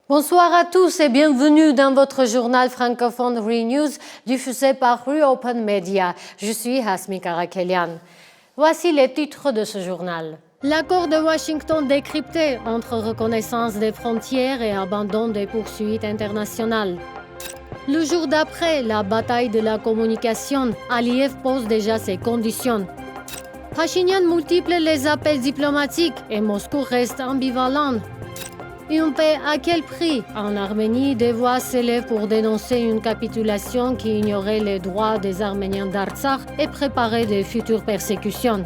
Bonsoir à tous et bienvenue dans votre journal francophone ReNews diffusé par Reopen Media. Je suis Hasmi Karakelian. Voici les titres de ce journal. L'accord de Washington décrypté entre reconnaissance des frontières et abandon des poursuites internationales. Le jour d'après, la bataille de la communication, Aliyev pose déjà ses conditions. Pachinian multiplie les appels diplomatiques et Moscou reste ambivalent. Une paix à quel prix? En Arménie, des voix s'élèvent pour dénoncer une capitulation qui ignorait les droits des Arméniens d'Artsakh et préparait de futures persécutions.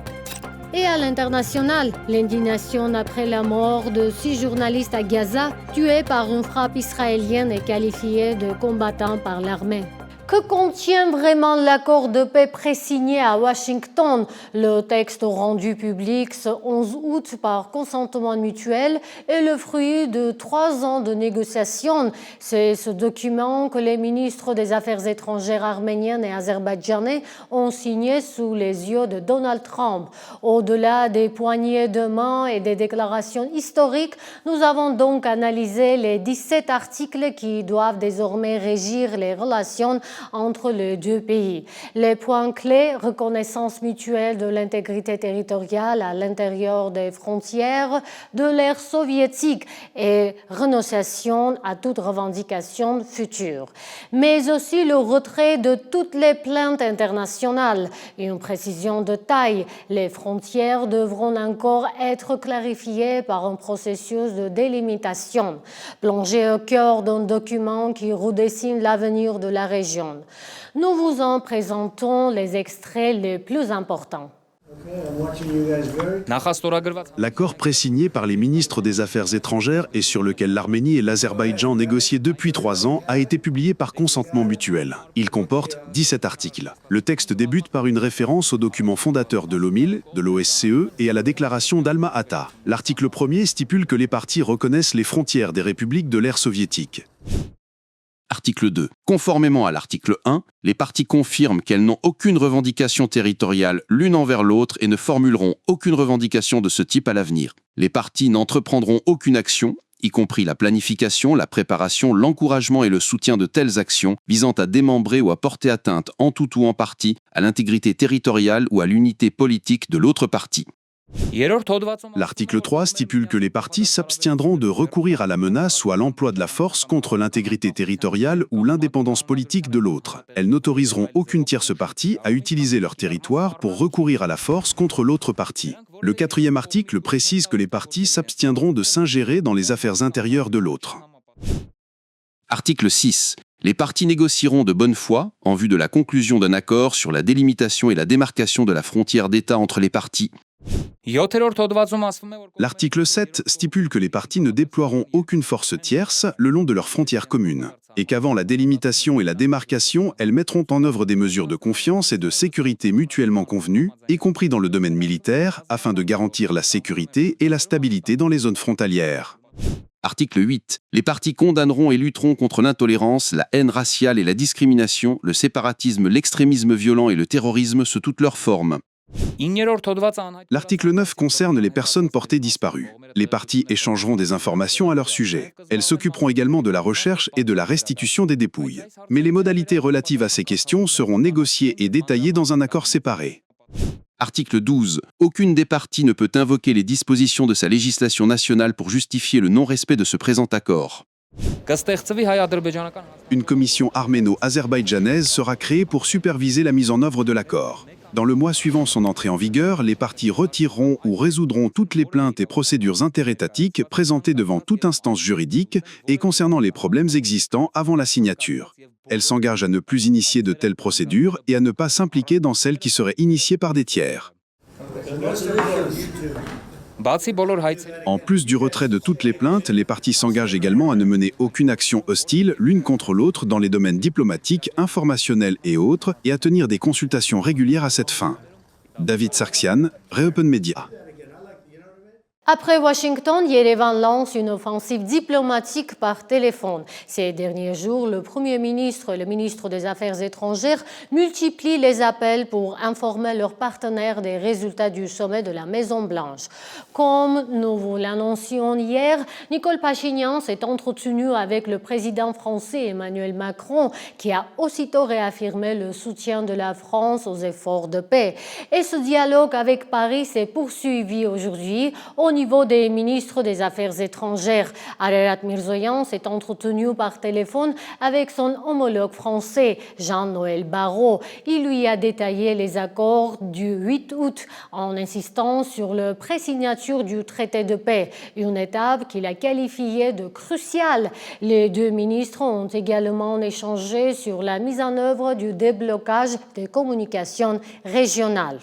Et à l'international, l'indignation après la mort de 6 journalistes à Gaza, tués par une frappe israélienne et qualifiés de combattants par l'armée. Que contient vraiment l'accord de paix pré-signé à Washington? Le texte rendu public ce 11 août par consentement mutuel est le fruit de 3 ans de négociations. C'est ce document que les ministres des Affaires étrangères arméniennes et azerbaïdjanais ont signé sous les yeux de Donald Trump. Au-delà des poignées de main et des déclarations historiques, nous avons donc analysé les 17 articles qui doivent désormais régir les relations entre les deux pays. Les points clés, reconnaissance mutuelle de l'intégrité territoriale à l'intérieur des frontières de l'ère soviétique et renonciation à toute revendication future. Mais aussi le retrait de toutes les plaintes internationales. Une précision de taille, les frontières devront encore être clarifiées par un processus de délimitation, plongé au cœur d'un document qui redessine l'avenir de la région. Nous vous en présentons les extraits les plus importants. L'accord pré-signé par les ministres des Affaires étrangères et sur lequel l'Arménie et l'Azerbaïdjan négociaient depuis 3 ans a été publié par consentement mutuel. Il comporte 17 articles. Le texte débute par une référence au document fondateur de l'OMIL, de l'OSCE et à la déclaration d'Alma-Ata. L'article 1er stipule que les parties reconnaissent les frontières des républiques de l'ère soviétique. Article 2. Conformément à l'article 1, les parties confirment qu'elles n'ont aucune revendication territoriale l'une envers l'autre et ne formuleront aucune revendication de ce type à l'avenir. Les parties n'entreprendront aucune action, y compris la planification, la préparation, l'encouragement et le soutien de telles actions visant à démembrer ou à porter atteinte en tout ou en partie à l'intégrité territoriale ou à l'unité politique de l'autre partie. L'article 3 stipule que les parties s'abstiendront de recourir à la menace ou à l'emploi de la force contre l'intégrité territoriale ou l'indépendance politique de l'autre. Elles n'autoriseront aucune tierce partie à utiliser leur territoire pour recourir à la force contre l'autre partie. Le 4e article précise que les parties s'abstiendront de s'ingérer dans les affaires intérieures de l'autre. Article 6. Les parties négocieront de bonne foi en vue de la conclusion d'un accord sur la délimitation et la démarcation de la frontière d'État entre les parties. L'article 7 stipule que les parties ne déploieront aucune force tierce le long de leurs frontières communes et qu'avant la délimitation et la démarcation, elles mettront en œuvre des mesures de confiance et de sécurité mutuellement convenues, y compris dans le domaine militaire, afin de garantir la sécurité et la stabilité dans les zones frontalières. Article 8. Les parties condamneront et lutteront contre l'intolérance, la haine raciale et la discrimination, le séparatisme, l'extrémisme violent et le terrorisme sous toutes leurs formes. L'article 9 concerne les personnes portées disparues. Les parties échangeront des informations à leur sujet. Elles s'occuperont également de la recherche et de la restitution des dépouilles. Mais les modalités relatives à ces questions seront négociées et détaillées dans un accord séparé. Article 12. Aucune des parties ne peut invoquer les dispositions de sa législation nationale pour justifier le non-respect de ce présent accord. Une commission arméno-azerbaïdjanaise sera créée pour superviser la mise en œuvre de l'accord. Dans le mois suivant son entrée en vigueur, les parties retireront ou résoudront toutes les plaintes et procédures interétatiques présentées devant toute instance juridique et concernant les problèmes existants avant la signature. Elles s'engagent à ne plus initier de telles procédures et à ne pas s'impliquer dans celles qui seraient initiées par des tiers. En plus du retrait de toutes les plaintes, les parties s'engagent également à ne mener aucune action hostile l'une contre l'autre dans les domaines diplomatiques, informationnels et autres, et à tenir des consultations régulières à cette fin. David Sarksian, Reopen Media. Après Washington, Yerevan lance une offensive diplomatique par téléphone. Ces derniers jours, le Premier ministre et le ministre des Affaires étrangères multiplient les appels pour informer leurs partenaires des résultats du sommet de la Maison-Blanche. Comme nous vous l'annoncions hier, Nicole Pachinian s'est entretenue avec le président français Emmanuel Macron, qui a aussitôt réaffirmé le soutien de la France aux efforts de paix. Et ce dialogue avec Paris s'est poursuivi aujourd'hui au niveau des ministres des Affaires étrangères. Ararat Mirzoyan s'est entretenu par téléphone avec son homologue français, Jean-Noël Barrot. Il lui a détaillé les accords du 8 août en insistant sur la présignature du traité de paix, une étape qu'il a qualifiée de cruciale. Les deux ministres ont également échangé sur la mise en œuvre du déblocage des communications régionales.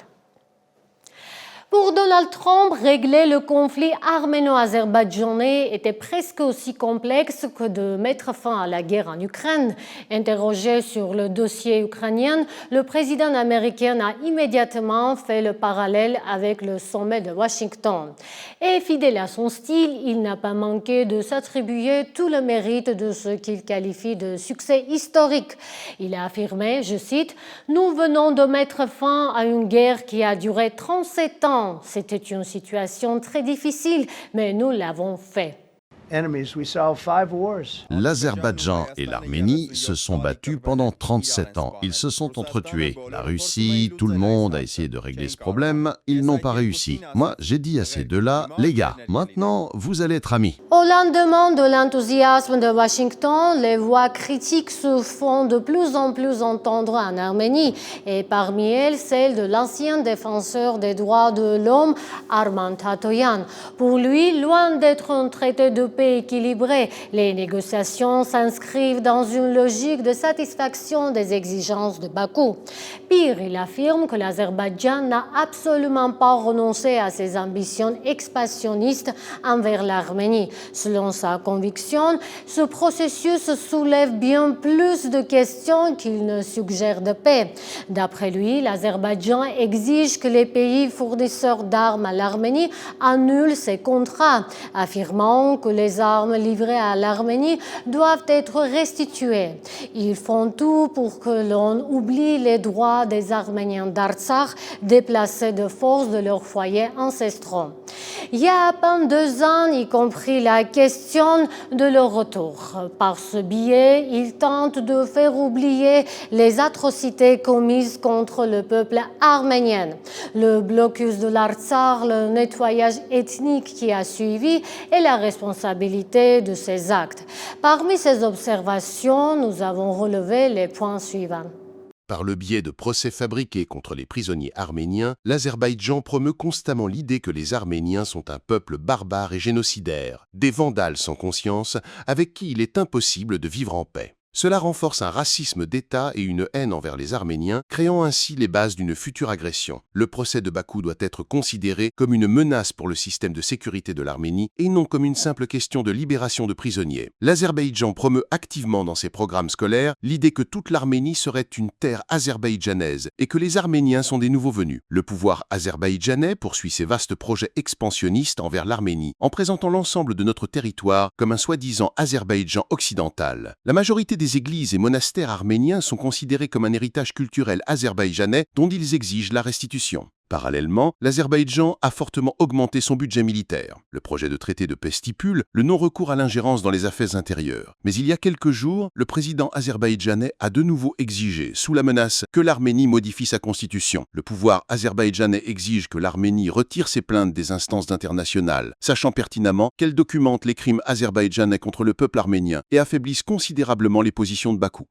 Pour Donald Trump, régler le conflit arméno-azerbaïdjanais était presque aussi complexe que de mettre fin à la guerre en Ukraine. Interrogé sur le dossier ukrainien, le président américain a immédiatement fait le parallèle avec le sommet de Washington. Et fidèle à son style, il n'a pas manqué de s'attribuer tout le mérite de ce qu'il qualifie de succès historique. Il a affirmé, je cite, « Nous venons de mettre fin à une guerre qui a duré 37 ans. C'était une situation très difficile, mais nous l'avons fait. » L'Azerbaïdjan et l'Arménie se sont battus pendant 37 ans. Ils se sont entretués. La Russie, tout le monde a essayé de régler ce problème. Ils n'ont pas réussi. Moi, j'ai dit à ces deux-là, les gars, maintenant, vous allez être amis. Au lendemain de l'enthousiasme de Washington, les voix critiques se font de plus en plus entendre en Arménie, et parmi elles, celle de l'ancien défenseur des droits de l'homme, Arman Tatoyan. Pour lui, loin d'être un traité de paix équilibré, les négociations s'inscrivent dans une logique de satisfaction des exigences de Bakou. Pire, il affirme que l'Azerbaïdjan n'a absolument pas renoncé à ses ambitions expansionnistes envers l'Arménie. Selon sa conviction, ce processus soulève bien plus de questions qu'il ne suggère de paix. D'après lui, l'Azerbaïdjan exige que les pays fournisseurs d'armes à l'Arménie annulent ces contrats, affirmant que les armes livrées à l'Arménie doivent être restituées. Ils font tout pour que l'on oublie les droits des Arméniens d'Artsakh déplacés de force de leurs foyers ancestraux. Il y a à peine 2 ans, y compris la question de leur retour. Par ce biais, ils tentent de faire oublier les atrocités commises contre le peuple arménien. Le blocus de l'Artsakh, le nettoyage ethnique qui a suivi et la responsabilité de ces actes. Parmi ces observations, nous avons relevé les points suivants. Par le biais de procès fabriqués contre les prisonniers arméniens, l'Azerbaïdjan promeut constamment l'idée que les Arméniens sont un peuple barbare et génocidaire, des vandales sans conscience, avec qui il est impossible de vivre en paix. Cela renforce un racisme d'État et une haine envers les Arméniens, créant ainsi les bases d'une future agression. Le procès de Bakou doit être considéré comme une menace pour le système de sécurité de l'Arménie et non comme une simple question de libération de prisonniers. L'Azerbaïdjan promeut activement dans ses programmes scolaires l'idée que toute l'Arménie serait une terre azerbaïdjanaise et que les Arméniens sont des nouveaux venus. Le pouvoir azerbaïdjanais poursuit ses vastes projets expansionnistes envers l'Arménie en présentant l'ensemble de notre territoire comme un soi-disant Azerbaïdjan occidental. La majorité des églises et monastères arméniens sont considérés comme un héritage culturel azerbaïdjanais dont ils exigent la restitution. Parallèlement, l'Azerbaïdjan a fortement augmenté son budget militaire. Le projet de traité de paix stipule le non-recours à l'ingérence dans les affaires intérieures. Mais il y a quelques jours, le président azerbaïdjanais a de nouveau exigé, sous la menace, que l'Arménie modifie sa constitution. Le pouvoir azerbaïdjanais exige que l'Arménie retire ses plaintes des instances internationales, sachant pertinemment qu'elles documentent les crimes azerbaïdjanais contre le peuple arménien et affaiblissent considérablement les positions de Bakou.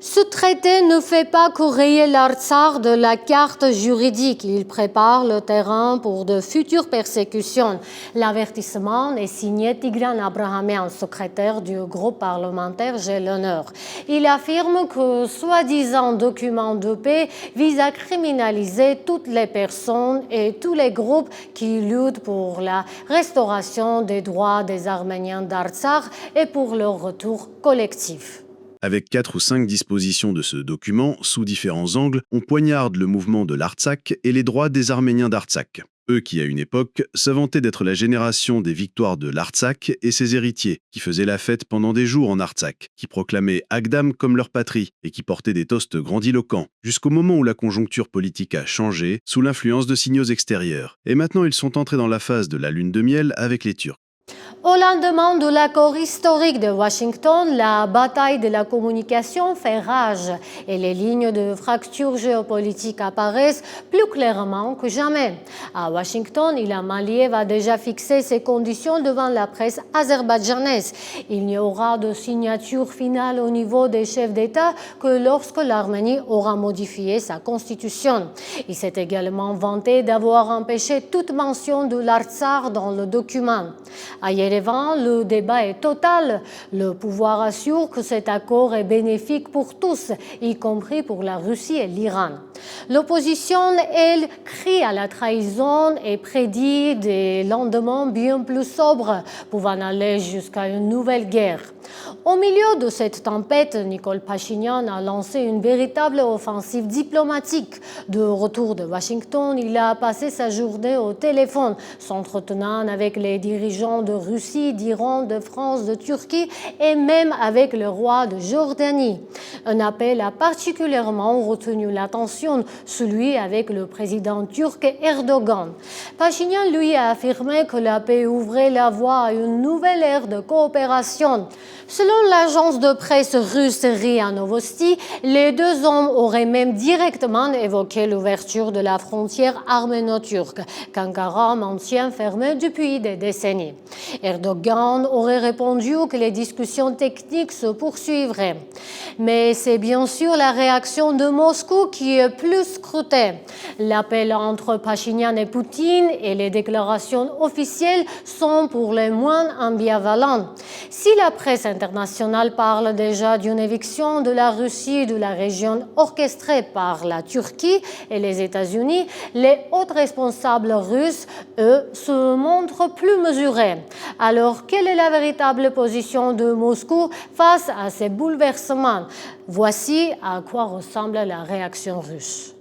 Ce traité ne fait pas que rayer l'Artsakh de la carte juridique. Il prépare le terrain pour de futures persécutions. L'avertissement est signé Tigran Abrahamian, secrétaire du groupe parlementaire J'ai l'honneur. Il affirme que soi-disant document de paix vise à criminaliser toutes les personnes et tous les groupes qui luttent pour la restauration des droits des Arméniens d'Artsakh et pour leur retour collectif. Avec 4 ou 5 dispositions de ce document, sous différents angles, on poignarde le mouvement de l'Artsakh et les droits des Arméniens d'Artsakh. Eux qui, à une époque, se vantaient d'être la génération des victoires de l'Artsakh et ses héritiers, qui faisaient la fête pendant des jours en Artsakh, qui proclamaient Agdam comme leur patrie et qui portaient des toasts grandiloquents, jusqu'au moment où la conjoncture politique a changé sous l'influence de signaux extérieurs. Et maintenant, ils sont entrés dans la phase de la lune de miel avec les Turcs. Au lendemain de l'accord historique de Washington, la bataille de la communication fait rage et les lignes de fracture géopolitique apparaissent plus clairement que jamais. À Washington, Ilham Aliyev a déjà fixé ses conditions devant la presse azerbaïdjanaise. Il n'y aura de signature finale au niveau des chefs d'État que lorsque l'Arménie aura modifié sa constitution. Il s'est également vanté d'avoir empêché toute mention de l'Artsakh dans le document. À Yerevan, le débat est total. Le pouvoir assure que cet accord est bénéfique pour tous, y compris pour la Russie et l'Iran. L'opposition, elle, crie à la trahison et prédit des lendemains bien plus sobres, pouvant aller jusqu'à une nouvelle guerre. Au milieu de cette tempête, Nikol Pachinian a lancé une véritable offensive diplomatique. De retour de Washington, il a passé sa journée au téléphone, s'entretenant avec les dirigeants de Russie, d'Iran, de France, de Turquie et même avec le roi de Jordanie. Un appel a particulièrement retenu l'attention, celui avec le président turc Erdogan. Pachinian lui a affirmé que la paix ouvrait la voie à une nouvelle ère de coopération. Selon l'agence de presse russe RIA Novosti, les deux hommes auraient même directement évoqué l'ouverture de la frontière arméno-turque, qu'Ankara maintient fermée depuis des décennies. Erdogan aurait répondu que les discussions techniques se poursuivraient. Mais c'est bien sûr la réaction de Moscou qui est plus scrutée. L'appel entre Pachinian et Poutine et les déclarations officielles sont pour le moins ambivalentes. Si la presse internationale parle déjà d'une éviction de la Russie de la région orchestrée par la Turquie et les États-Unis, les hauts responsables russes, eux, se montrent plus mesurés. Alors, quelle est la véritable position de Moscou face à ces bouleversements? Voici à quoi ressemble la réaction russe.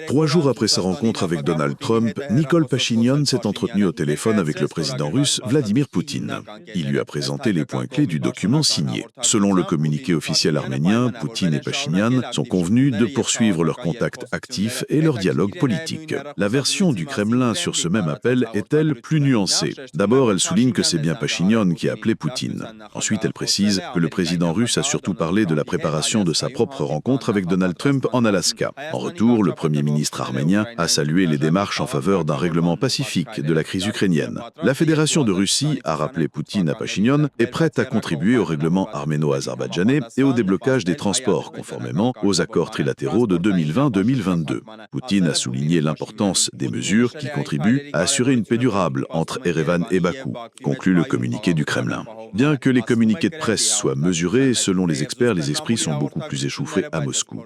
3 jours après sa rencontre avec Donald Trump, Nikol Pachinian s'est entretenu au téléphone avec le président russe Vladimir Poutine. Il lui a présenté les points clés du document signé. Selon le communiqué officiel arménien, Poutine et Pachinian sont convenus de poursuivre leurs contacts actifs et leur dialogue politique. La version du Kremlin sur ce même appel est-elle plus nuancée? D'abord, elle souligne que c'est bien Pachinian qui a appelé Poutine. Ensuite, elle précise que le président russe a surtout parlé de la préparation de sa propre rencontre avec Donald Trump en Alaska. En retour, le Premier ministre arménien a salué les démarches en faveur d'un règlement pacifique de la crise ukrainienne. La Fédération de Russie, a rappelé Poutine à Pachinian, est prête à contribuer au règlement arméno-azerbaïdjanais et au déblocage des transports, conformément aux accords trilatéraux de 2020-2022. Poutine a souligné l'importance des mesures qui contribuent à assurer une paix durable entre Erevan et Bakou, conclut le communiqué du Kremlin. Bien que les communiqués de presse soient mesurés, selon les experts, les esprits sont beaucoup plus échauffés à Moscou.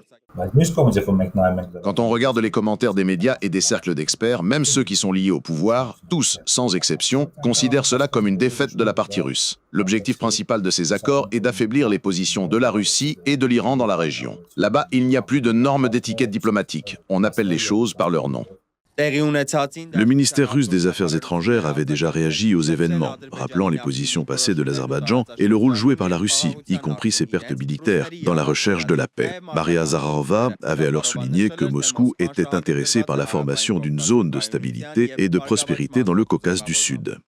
Quand on regarde les commentaires des médias et des cercles d'experts, même ceux qui sont liés au pouvoir, tous, sans exception, considèrent cela comme une défaite de la partie russe. L'objectif principal de ces accords est d'affaiblir les positions de la Russie et de l'Iran dans la région. Là-bas, il n'y a plus de normes d'étiquette diplomatique. On appelle les choses par leur nom. Le ministère russe des Affaires étrangères avait déjà réagi aux événements, rappelant les positions passées de l'Azerbaïdjan et le rôle joué par la Russie, y compris ses pertes militaires, dans la recherche de la paix. Maria Zakharova avait alors souligné que Moscou était intéressé par la formation d'une zone de stabilité et de prospérité dans le Caucase du Sud.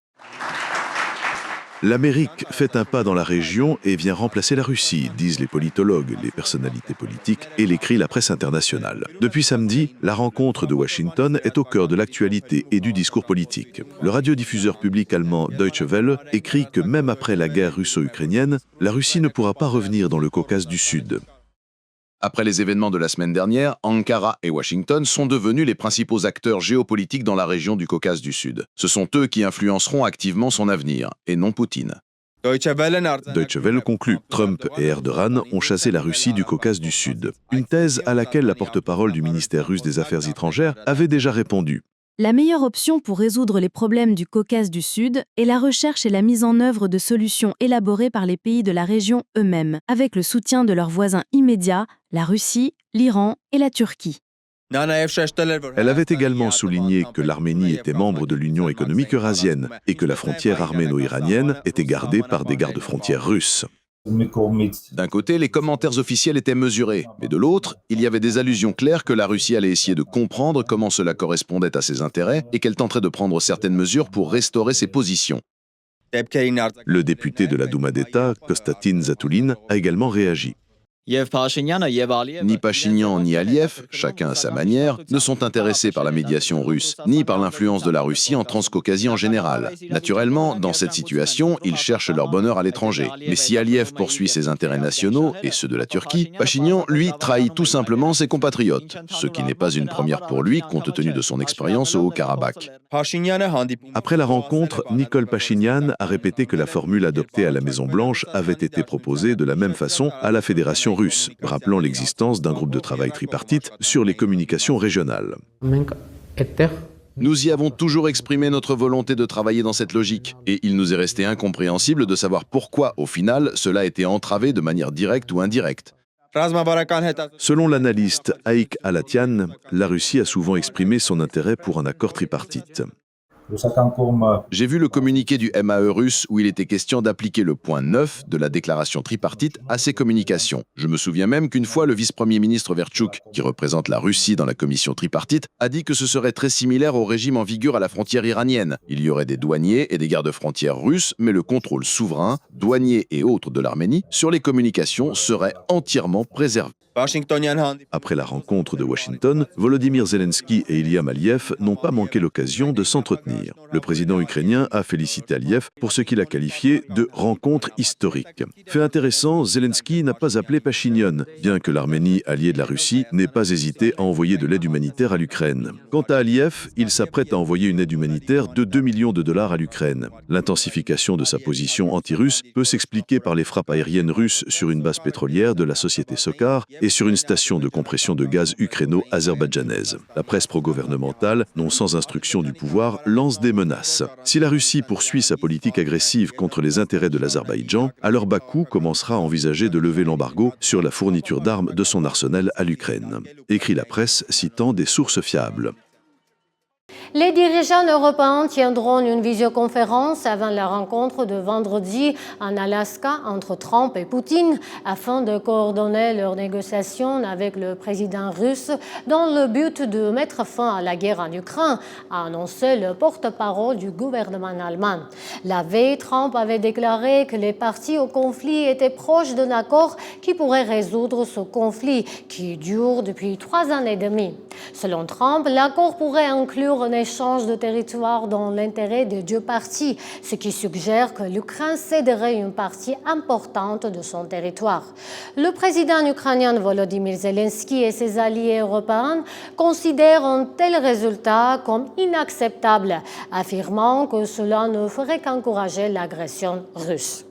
L'Amérique fait un pas dans la région et vient remplacer la Russie, disent les politologues, les personnalités politiques et l'écrit la presse internationale. Depuis samedi, la rencontre de Washington est au cœur de l'actualité et du discours politique. Le radiodiffuseur public allemand Deutsche Welle écrit que même après la guerre russo-ukrainienne, la Russie ne pourra pas revenir dans le Caucase du Sud. Après les événements de la semaine dernière, Ankara et Washington sont devenus les principaux acteurs géopolitiques dans la région du Caucase du Sud. Ce sont eux qui influenceront activement son avenir, et non Poutine. Deutsche Welle conclut, Trump et Erdogan ont chassé la Russie du Caucase du Sud. Une thèse à laquelle la porte-parole du ministère russe des Affaires étrangères avait déjà répondu. La meilleure option pour résoudre les problèmes du Caucase du Sud est la recherche et la mise en œuvre de solutions élaborées par les pays de la région eux-mêmes, avec le soutien de leurs voisins immédiats, la Russie, l'Iran et la Turquie. Elle avait également souligné que l'Arménie était membre de l'Union économique eurasienne et que la frontière arméno-iranienne était gardée par des gardes-frontières russes. D'un côté, les commentaires officiels étaient mesurés, mais de l'autre, il y avait des allusions claires que la Russie allait essayer de comprendre comment cela correspondait à ses intérêts et qu'elle tenterait de prendre certaines mesures pour restaurer ses positions. Le député de la Douma d'État, Konstantin Zatulin, a également réagi. Ni Pachinian ni Aliyev, chacun à sa manière, ne sont intéressés par la médiation russe, ni par l'influence de la Russie en Transcaucasie en général. Naturellement, dans cette situation, ils cherchent leur bonheur à l'étranger. Mais si Aliyev poursuit ses intérêts nationaux et ceux de la Turquie, Pachinian, lui, trahit tout simplement ses compatriotes, ce qui n'est pas une première pour lui compte tenu de son expérience au Haut-Karabakh. Après la rencontre, Nicole Pachinian a répété que la formule adoptée à la Maison-Blanche avait été proposée de la même façon à la Fédération russe, rappelant l'existence d'un groupe de travail tripartite sur les communications régionales. Nous y avons toujours exprimé notre volonté de travailler dans cette logique, et il nous est resté incompréhensible de savoir pourquoi, au final, cela a été entravé de manière directe ou indirecte. Selon l'analyste Haïk Alatian, la Russie a souvent exprimé son intérêt pour un accord tripartite. J'ai vu le communiqué du MAE russe où il était question d'appliquer le point 9 de la déclaration tripartite à ces communications. Je me souviens même qu'une fois, le vice-premier ministre Vertchouk, qui représente la Russie dans la commission tripartite, a dit que ce serait très similaire au régime en vigueur à la frontière iranienne. Il y aurait des douaniers et des gardes-frontières russes, mais le contrôle souverain, douaniers et autres de l'Arménie, sur les communications serait entièrement préservé. Après la rencontre de Washington, Volodymyr Zelensky et Ilham Aliyev n'ont pas manqué l'occasion de s'entretenir. Le président ukrainien a félicité Aliyev pour ce qu'il a qualifié de rencontre historique. Fait intéressant, Zelensky n'a pas appelé Pachinian, bien que l'Arménie, alliée de la Russie, n'ait pas hésité à envoyer de l'aide humanitaire à l'Ukraine. Quant à Aliyev, il s'apprête à envoyer une aide humanitaire de 2 millions de dollars à l'Ukraine. L'intensification de sa position anti-russe peut s'expliquer par les frappes aériennes russes sur une base pétrolière de la société Sokar et sur une station de compression de gaz ukréno-azerbaïdjanaise. La presse pro-gouvernementale, non sans instruction du pouvoir, lance des menaces. Si la Russie poursuit sa politique agressive contre les intérêts de l'Azerbaïdjan, alors Bakou commencera à envisager de lever l'embargo sur la fourniture d'armes de son arsenal à l'Ukraine. Écrit la presse citant des sources fiables. Les dirigeants européens tiendront une visioconférence avant la rencontre de vendredi en Alaska entre Trump et Poutine afin de coordonner leurs négociations avec le président russe dans le but de mettre fin à la guerre en Ukraine, a annoncé le porte-parole du gouvernement allemand. La veille, Trump avait déclaré que les parties au conflit étaient proches d'un accord qui pourrait résoudre ce conflit qui dure depuis 3 ans et demi. Selon Trump, l'accord pourrait inclure un échange de territoire dans l'intérêt des deux parties, ce qui suggère que l'Ukraine céderait une partie importante de son territoire. Le président ukrainien Volodymyr Zelensky et ses alliés européens considèrent un tel résultat comme inacceptable, affirmant que cela ne ferait qu'encourager l'agression russe.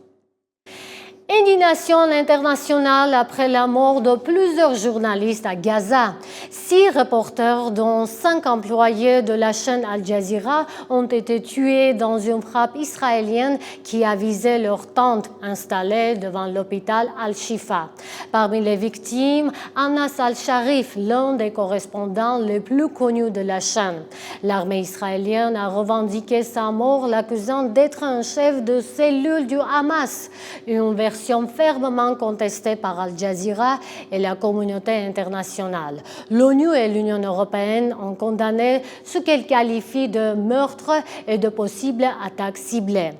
Indignation internationale après la mort de plusieurs journalistes à Gaza. 6 reporters, dont 5 employés de la chaîne Al Jazeera, ont été tués dans une frappe israélienne qui a visé leur tente installée devant l'hôpital Al-Shifa. Parmi les victimes, Anas Al-Sharif, l'un des correspondants les plus connus de la chaîne. L'armée israélienne a revendiqué sa mort, l'accusant d'être un chef de cellule du Hamas, une version fermement contestée par Al Jazeera et la communauté internationale. L'ONU et l'Union européenne ont condamné ce qu'elles qualifient de meurtre et de possibles attaques ciblées.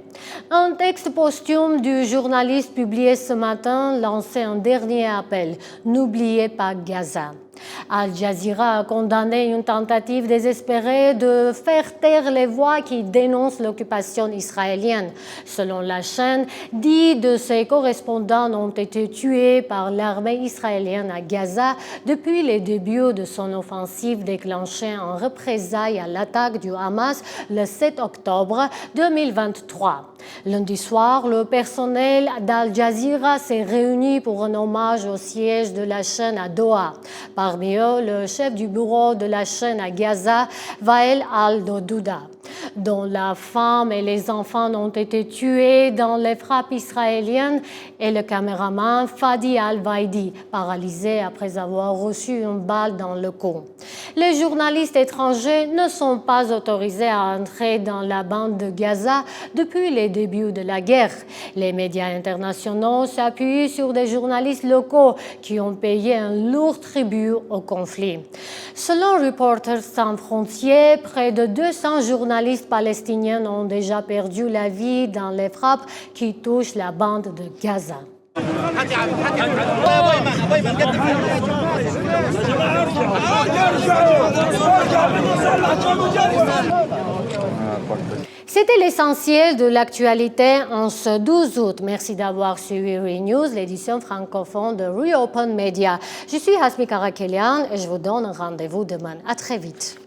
Un texte posthume du journaliste publié ce matin lançait un dernier appel: n'oubliez pas Gaza. Al Jazeera a condamné une tentative désespérée de faire taire les voix qui dénoncent l'occupation israélienne. Selon la chaîne, 10 de ses correspondants ont été tués par l'armée israélienne à Gaza depuis les débuts de son offensive déclenchée en représailles à l'attaque du Hamas le 7 octobre 2023. Lundi soir, le personnel d'Al Jazeera s'est réuni pour un hommage au siège de la chaîne à Doha. Parmi eux, le chef du bureau de la chaîne à Gaza, Wael al-Douda. dont la femme et les enfants ont été tués dans les frappes israéliennes, et le caméraman Fadi Al-Vaidi, paralysé après avoir reçu une balle dans le cou. Les journalistes étrangers ne sont pas autorisés à entrer dans la bande de Gaza depuis les débuts de la guerre. Les médias internationaux s'appuient sur des journalistes locaux qui ont payé un lourd tribut au conflit. Selon Reporters sans frontières, près de 200 journalistes palestiniens ont déjà perdu la vie dans les frappes qui touchent la bande de Gaza. C'était l'essentiel de l'actualité en ce 12 août. Merci d'avoir suivi ReNews, l'édition francophone de Reopen Media. Je suis Hasmi Karakelian et je vous donne un rendez-vous demain. À très vite.